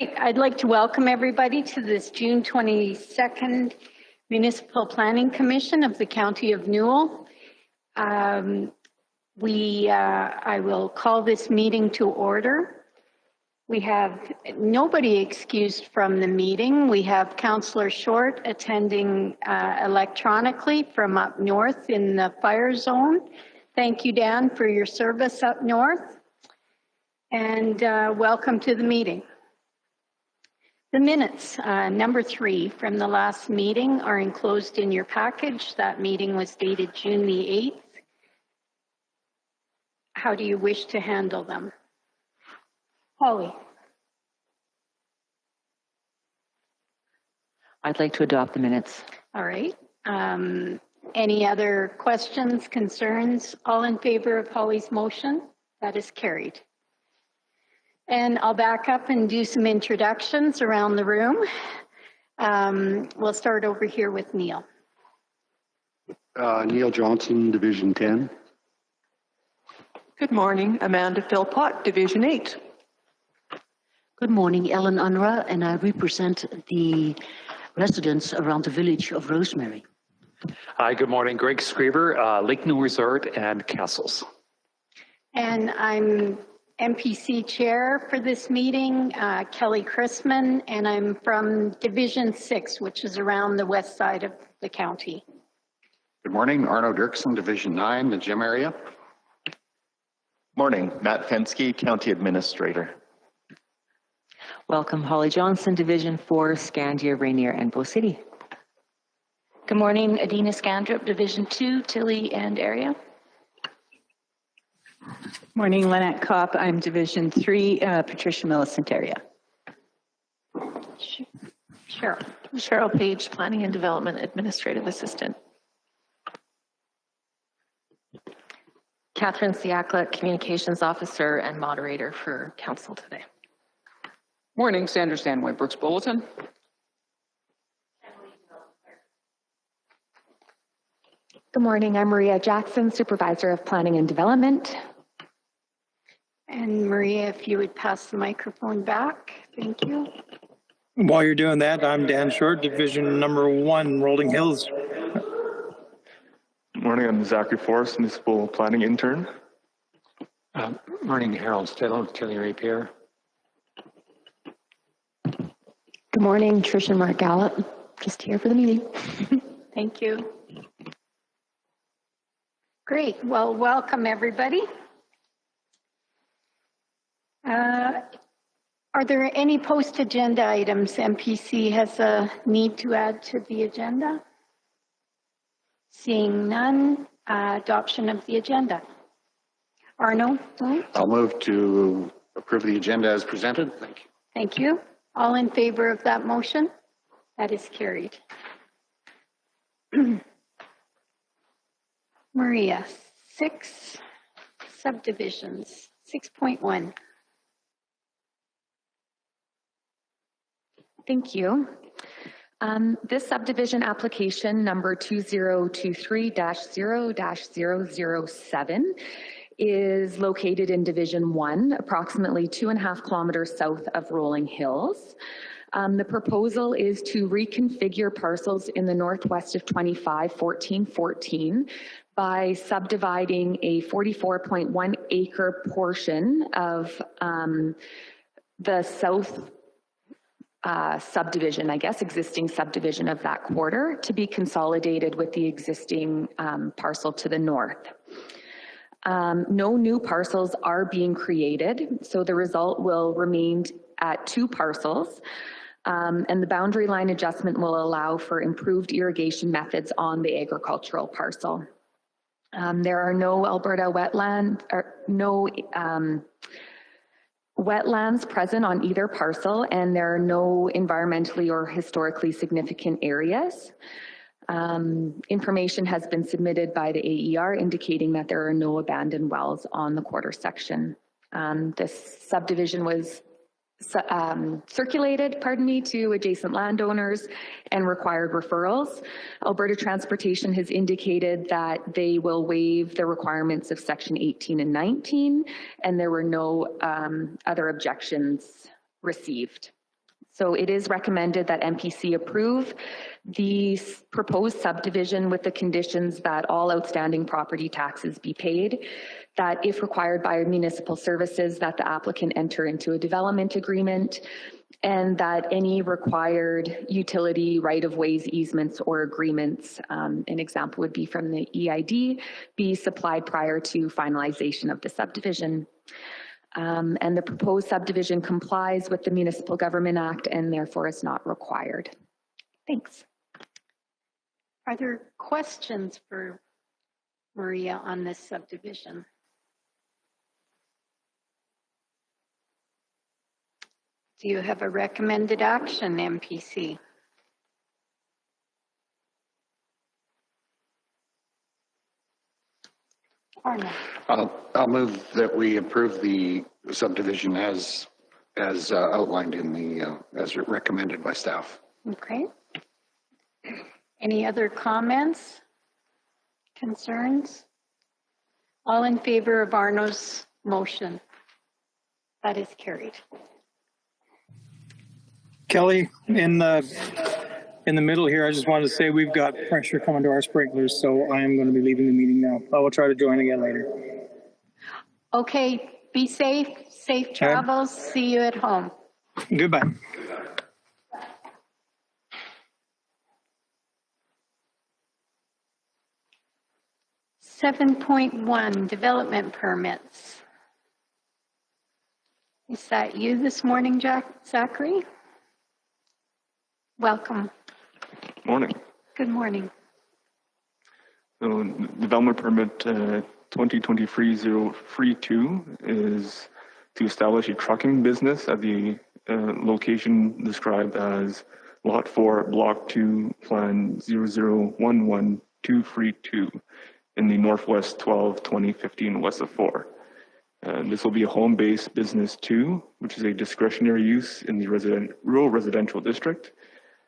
I'd like to welcome everybody to this June 22nd Municipal Planning Commission of the County of Newell. I will call this meeting to order. We have nobody excused from the meeting. We have Councillor Short attending electronically from up north in the fire zone. Thank you, Dan, for your service up north. And welcome to the meeting. The minutes, number 3 from the last meeting are enclosed in your package. That meeting was dated June the 8th. How do you wish to handle them? Holly. I'd like to adopt the minutes. All right. Any other questions, concerns? All in favor of Holly's motion? That is carried. And I'll back up and do some introductions around the room. We'll start over here with Neil. Neil Johnson, Division 10. Good morning, Amanda Philpott, Division 8. Good morning, Ellen Unruh, and I represent the residents around the village of Rosemary. Hi, good morning, Greg Screever, Lake New Resort and Castles. And I'm MPC Chair for this meeting, Kelly Chrisman, and I'm from Division 6, which is around the west side of the county. Good morning, Arno Dirksen, Division 9, the gym area. Morning, Matt Fensky, County Administrator. Welcome, Holly Johnson, Division 4, Scandia, Rainier, and Bow City. Good morning, Adina Scandrup, Division 2, Tilly and area. Morning, Lynette Kopp. I'm Division 3, Patricia Millicent area. Cheryl Page, Planning and Development Administrative Assistant. Catherine Siakla, Communications Officer and Moderator for Council today. Morning, Sandra Stanway, Brooks Bulletin. Good morning, I'm Maria Jackson, Supervisor of Planning and Development. And Maria, if you would pass the microphone back, thank you. While you're doing that, I'm Dan Short, Division number 1, Rolling Hills. Good morning, I'm Zachary Forrest, Municipal Planning Intern. Morning, Harold Stillo, Tilly Rapier. Good morning, Tricia Mark Gallup, just here for the meeting. Thank you. Great, well, welcome everybody. Are there any post-agenda items MPC has a need to add to the agenda? Seeing none, adoption of the agenda. Arno? No? I'll move to approve the agenda as presented. Thank you. Thank you. All in favor of that motion? That is carried. Maria, 6 subdivisions, 6.1. Thank you. This subdivision application number 2023-0-007 is located in Division 1, approximately 2.5 kilometers south of Rolling Hills. The proposal is to reconfigure parcels in the northwest of 25-14-14 by subdividing a 44.1 acre portion of the south subdivision, I guess, existing subdivision of that quarter to be consolidated with the existing parcel to the north. No new parcels are being created, so the result will remain at 2 parcels, and the boundary line adjustment will allow for improved irrigation methods on the agricultural parcel. There are no Alberta wetland, or no wetlands present on either parcel, and there are no environmentally or historically significant areas. Information has been submitted by the AER indicating that there are no abandoned wells on the quarter section. This subdivision was circulated, to adjacent landowners and required referrals. Alberta Transportation has indicated that they will waive the requirements of Section 18 and 19, and there were no other objections received. So it is recommended that MPC approve the proposed subdivision with the conditions that all outstanding property taxes be paid, that if required by municipal services, that the applicant enter into a development agreement, and that any required utility right-of-ways, easements, or agreements, an example would be from the EID, be supplied prior to finalization of the subdivision. And the proposed subdivision complies with the Municipal Government Act and therefore is not required. Thanks. Are there questions for Maria on this subdivision? Do you have a recommended action, MPC? Arno. I'll move that we approve the subdivision as outlined in the, as recommended by staff. Okay. Any other comments, concerns? All in favor of Arno's motion? That is carried. Kelly, in the middle here, I just wanted to say we've got pressure coming to our sprinklers, so I am going to be leaving the meeting now. I will try to join again later. Okay, be safe, safe travels. See you at home. Goodbye. (7.1) Development permits. Is that you this morning, Zachary? Welcome. Morning. Good morning. So development permit 2023-032 is to establish a trucking business at the location described as Lot 4, Block 2, Plan 0011232 in the Northwest 12-2015 west of 4. This will be a home-based business 2, which is a discretionary use in the rural residential district.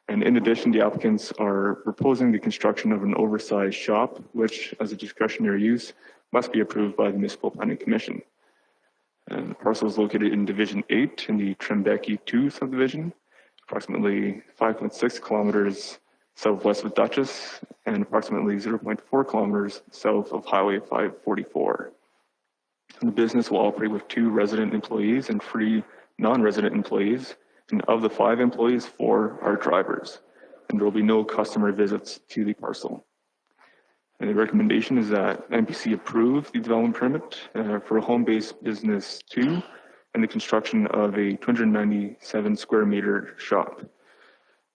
And in addition, the applicants are proposing the construction of an oversized shop, which, as a discretionary use, must be approved by the Municipal Planning Commission. The parcel is located in Division 8 in the Trembecki 2 subdivision, approximately 5.6 kilometers southwest of Dutchess and approximately 0.4 kilometers south of Highway 544. And the business will operate with 2 resident employees and 3 non-resident employees. And of the 5 employees, 4 are drivers, and there will be no customer visits to the parcel. And the recommendation is that MPC approve the development permit for a home-based business 2 and the construction of a 297 square meter shop.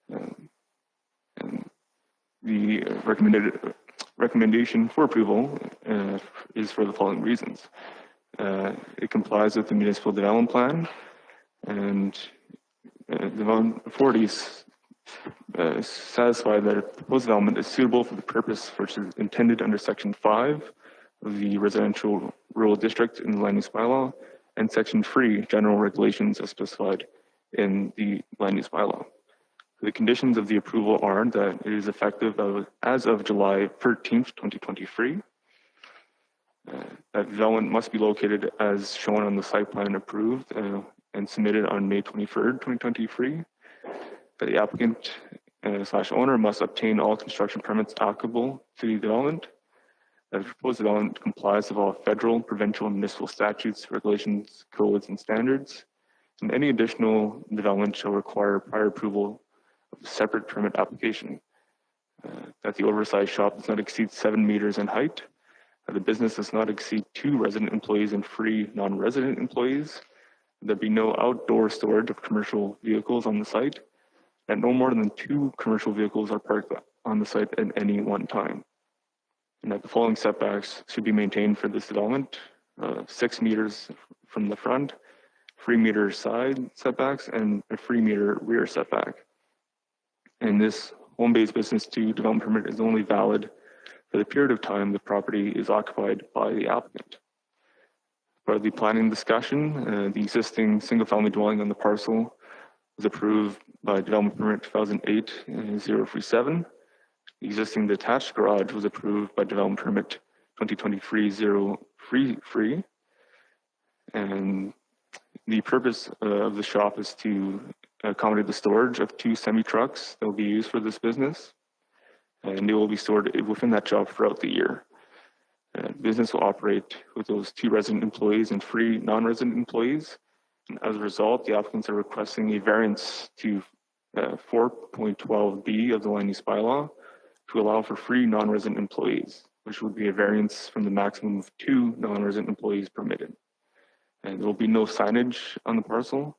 And the recommendation for approval is for the following reasons. It complies with the municipal development plan, and development authorities satisfy that a proposed development is suitable for the purpose which is intended under Section 5 of the Residential Rural District in the Land Use Bylaw and Section 3 General Regulations as specified in the Land Use Bylaw. The conditions of the approval are that it is effective as of July 13th, 2023. That development must be located as shown on the site plan approved and submitted on May 23rd, 2023. That the applicant / owner must obtain all construction permits applicable to the development. That the proposed development complies with all federal, provincial, and municipal statutes, regulations, codes, and standards. And any additional development shall require prior approval of a separate permit application. That the oversized shop does not exceed 7 meters in height. That the business does not exceed 2 resident employees and 3 non-resident employees. There be no outdoor storage of commercial vehicles on the site, and no more than 2 commercial vehicles are parked on the site at any one time. And that the following setbacks should be maintained for this development: 6 meters from the front, 3 meter side setbacks, and a 3 meter rear setback. And this home-based business 2 development permit is only valid for the period of time the property is occupied by the applicant. For the planning discussion, the existing single-family dwelling on the parcel was approved by Development Permit 2008-037. The existing detached garage was approved by Development Permit 2023-033. And the purpose of the shop is to accommodate the storage of 2 semi-trucks that will be used for this business. And they will be stored within that job throughout the year. Business will operate with those 2 resident employees and 3 non-resident employees. And as a result, the applicants are requesting a variance to 4.12B of the land use bylaw to allow for 3 non-resident employees, which would be a variance from the maximum of 2 non-resident employees permitted. And there will be no signage on the parcel,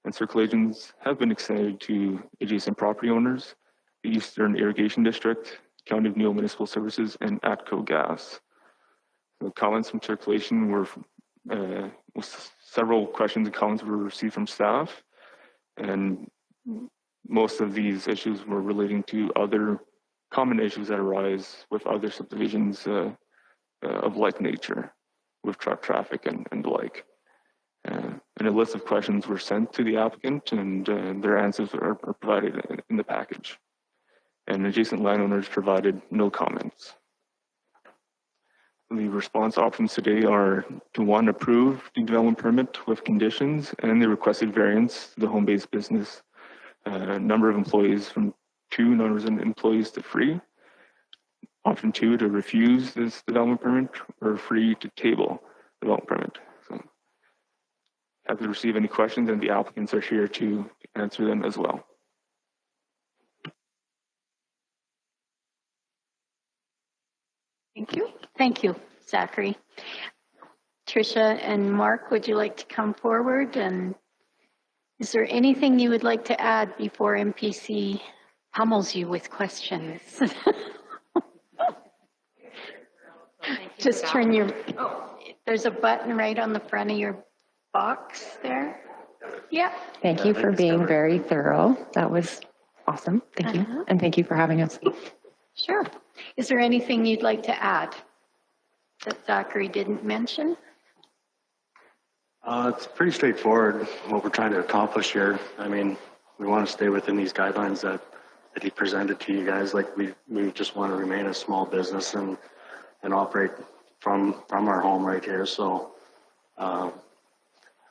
and circulations have been extended to adjacent property owners, the Eastern Irrigation District, County of Neil Municipal Services, and ATCO Gas. The comments from circulation were, several questions and comments were received from staff, and most of these issues were relating to other common issues that arise with other subdivisions of like nature, with truck traffic and the like. And a list of questions were sent to the applicant, and their answers are provided in the package. And adjacent landowners provided no comments. The response options today are to 1, approve the development permit with conditions and the requested variance to the home-based business number of employees from 2 non-resident employees to 3. Option 2, to refuse this development permit, or 3, to table development permit. So, have to receive any questions, and the applicants are here to answer them as well. Thank you. Thank you, Zachary. Tricia and Mark, would you like to come forward? And is there anything you would like to add before MPC pummels you with questions? Just turn your, there's a button right on the front of your box there. Yeah. Thank you for being very thorough. That was awesome. Thank you. And thank you for having us. Sure. Is there anything you'd like to add that Zachary didn't mention? It's pretty straightforward what we're trying to accomplish here. I mean, we want to stay within these guidelines that he presented to you guys. Like we just want to remain a small business and operate from our home right here. So other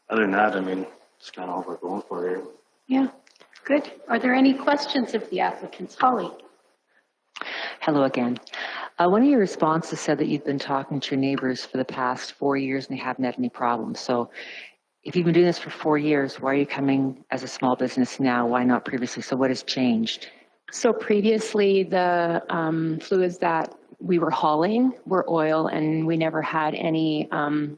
than that, I mean, it's kind of all we're going for here. Yeah, good. Are there any questions of the applicants? Holly? Hello again. One of your responses said that you've been talking to your neighbors for the past 4 years and they haven't had any problems. So if you've been doing this for 4 years, why are you coming as a small business now? Why not previously? So what has changed? So previously, the fluids that we were hauling were oil, and we never had any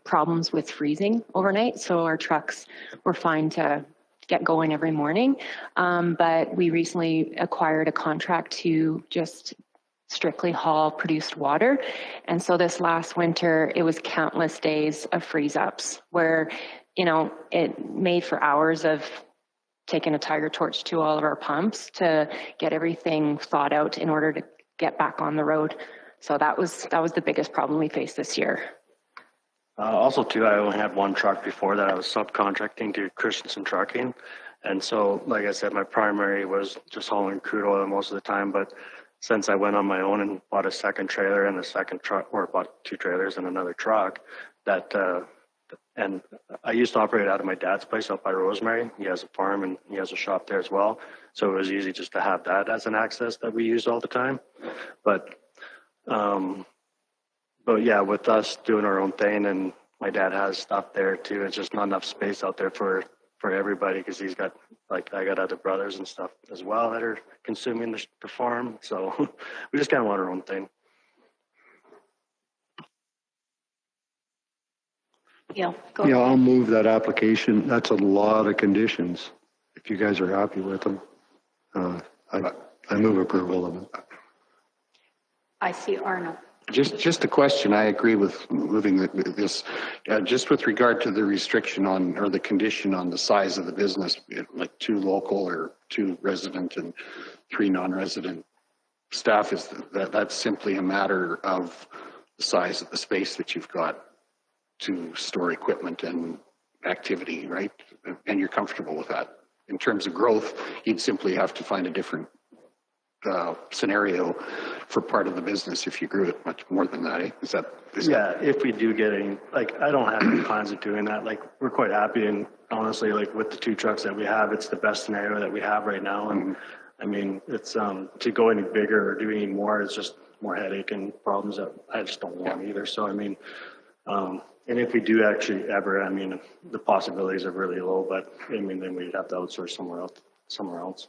problems with freezing overnight. So our trucks were fine to get going every morning. But we recently acquired a contract to just strictly haul produced water. And so this last winter, it was countless days of freeze ups where, you know, it made for hours of taking a tiger torch to all of our pumps to get everything thawed out in order to get back on the road. So that was the biggest problem we faced this year. Also too, I only had 1 truck before that. I was subcontracting to Christensen Trucking. And so, like I said, my primary was just hauling crude oil most of the time. But since I went on my own and bought a second trailer and a second truck, or bought 2 trailers and another truck, and I used to operate out of my dad's place up by Rosemary. He has a farm and he has a shop there as well. So it was easy just to have that as an access that we used all the time. But yeah, with us doing our own thing, and my dad has stuff there too, it's just not enough space out there for everybody, because he's got, like, I got other brothers and stuff as well that are consuming the farm. So we just kind of want our own thing. Yeah, I'll move that application. That's a lot of conditions. If you guys are happy with them, I move approval of it. I see Arnold. Just a question. I agree with moving this. Just with regard to the restriction on, or the condition on the size of the business, like 2 local or 2 resident and 3 non-resident staff, is that's simply a matter of the size of the space that you've got to store equipment and activity, right? And you're comfortable with that. In terms of growth, you'd simply have to find a different scenario for part of the business if you grew it much more than that, eh? Yeah, if we do get any, like, I don't have any plans of doing that. Like, we're quite happy, and honestly, like, with the 2 trucks that we have, it's the best scenario that we have right now. And I mean, it's, to go any bigger or do any more, it's just more headache and problems that I just don't want either. So, I mean, and if we do actually ever, I mean, the possibilities are really low, but I mean, then we'd have to outsource somewhere else.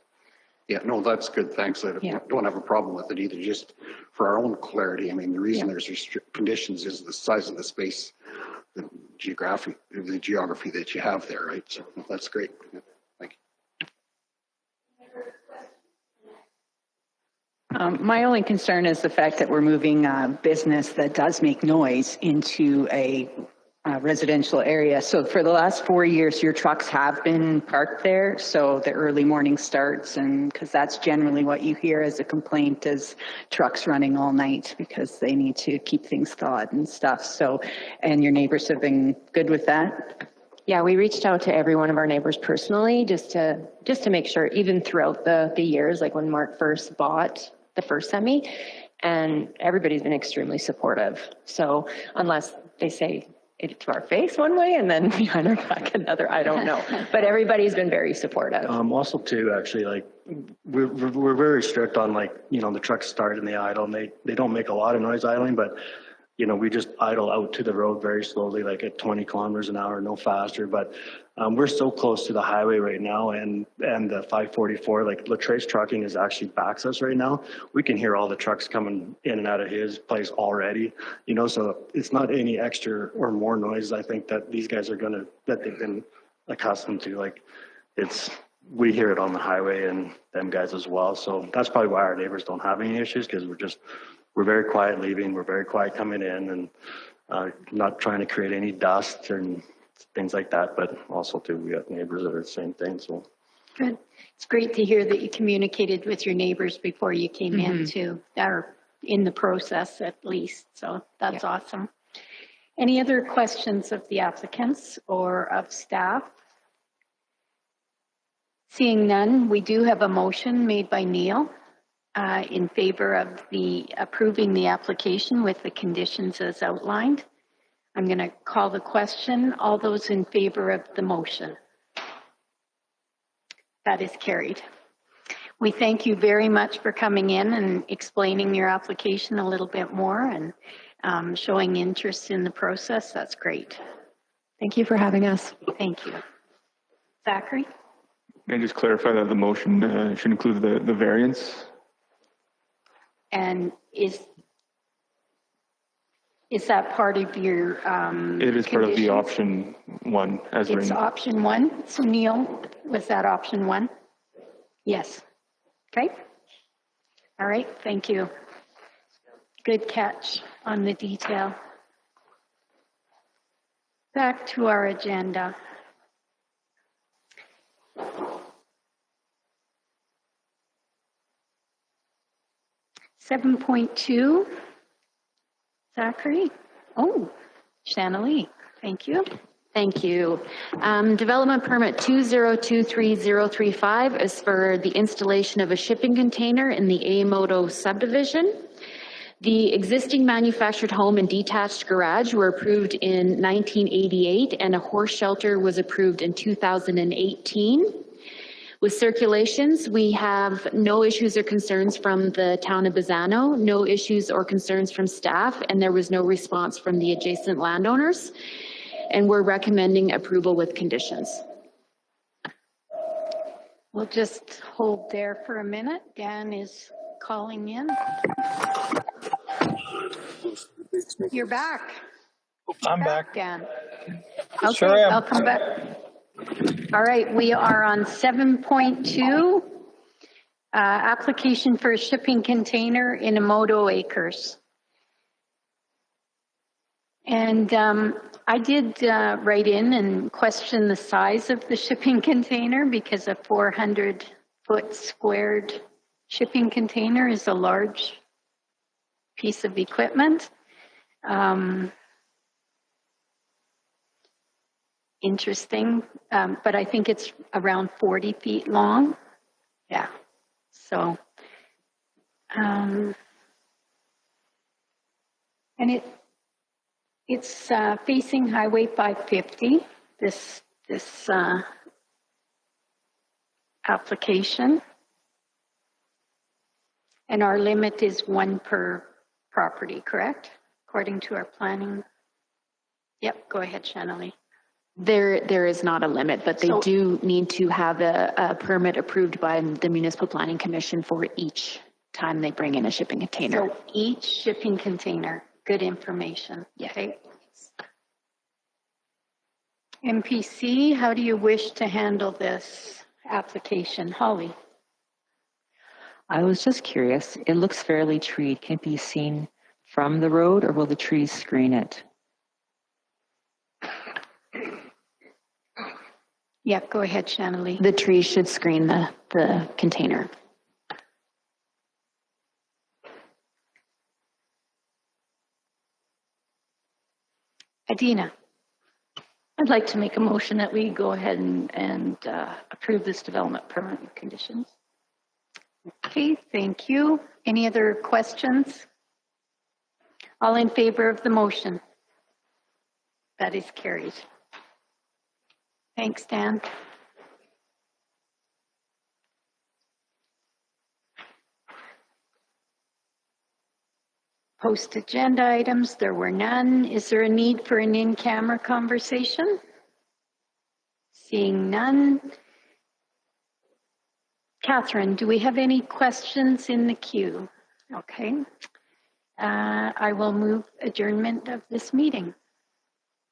Yeah, no, that's good. Thanks. I don't have a problem with it either. Just for our own clarity. I mean, the reason there's conditions is the size of the space, the geography that you have there, right? So that's great. Thank you. My only concern is the fact that we're moving business that does make noise into a residential area. So for the last 4 years, your trucks have been parked there. So the early morning starts, and because that's generally what you hear as a complaint is trucks running all night because they need to keep things thawed and stuff. So, and your neighbors have been good with that? Yeah, we reached out to every one of our neighbors personally, just to make sure, even throughout the years, like when Mark first bought the first semi, and everybody's been extremely supportive. So unless they say it to our face one way and then behind our back another, I don't know. But everybody's been very supportive. Also too, actually, like we're very strict on, like, you know, the trucks start and they idle, and they don't make a lot of noise idling, but you know, we just idle out to the road very slowly, like at 20 kilometers an hour, no faster. But we're so close to the highway right now, and the 544, like Latrace Trucking is actually backs us right now. We can hear all the trucks coming in and out of his place already, you know, so it's not any extra or more noise, I think, that these guys are that they've been accustomed to. Like, we hear it on the highway and them guys as well. So that's probably why our neighbors don't have any issues, because we're very quiet leaving, we're very quiet coming in, and not trying to create any dust and things like that. But also too, we got neighbors that are the same thing. So good. It's great to hear that you communicated with your neighbors before you came in too, or in the process at least. So that's awesome. Any other questions of the applicants or of staff? Seeing none, we do have a motion made by Neil in favor of approving the application with the conditions as outlined. I'm going to call the question. All those in favor of the motion? That is carried. We thank you very much for coming in and explaining your application a little bit more and showing interest in the process. That's great. Thank you for having us. Thank you. Zachary? May I just clarify that the motion should include the variance? And is that part of your It is part of the option 1 as written. It's option 1. So Neil, was that option 1? Yes. Okay. All right. Thank you. Good catch on the detail. Back to our agenda. (7.2). Zachary? Oh, Shanalee. Thank you. Thank you. Development permit 2023035 is for the installation of a shipping container in the Amoto subdivision. The existing manufactured home and detached garage were approved in 1988, and a horse shelter was approved in 2018. With circulations, we have no issues or concerns from the town of Bazzano, no issues or concerns from staff, and there was no response from the adjacent landowners. And we're recommending approval with conditions. We'll just hold there for a minute. Dan is calling in. You're back. I'm back. Dan. Okay, Sure am. I'll come back. All right, we are on 7.2, application for a shipping container in Amoto Acres. And I did write in and question the size of the shipping container, because a 400-foot squared shipping container is a large piece of equipment. Interesting, but I think it's around 40 feet long. Yeah, so And it's facing Highway 550, this application. And our limit is 1 per property, correct? According to our planning. Yep, go ahead, Shanley. There is not a limit, but they do need to have a permit approved by the Municipal Planning Commission for each time they bring in a shipping container. So each shipping container, good information. Yeah. Okay. MPC, how do you wish to handle this application? Holly? I was just curious. It looks fairly treed. Can it be seen from the road, or will the trees screen it? Yeah, go ahead, Shanley. The trees should screen the container. Adina? I'd like to make a motion that we go ahead and approve this development permit and conditions. Okay, thank you. Any other questions? All in favor of the motion? That is carried. Thanks, Dan. Post-agenda items, there were none. Is there a need for an in-camera conversation? Seeing none. Catherine, do we have any questions in the queue? Okay. I will move adjournment of this meeting.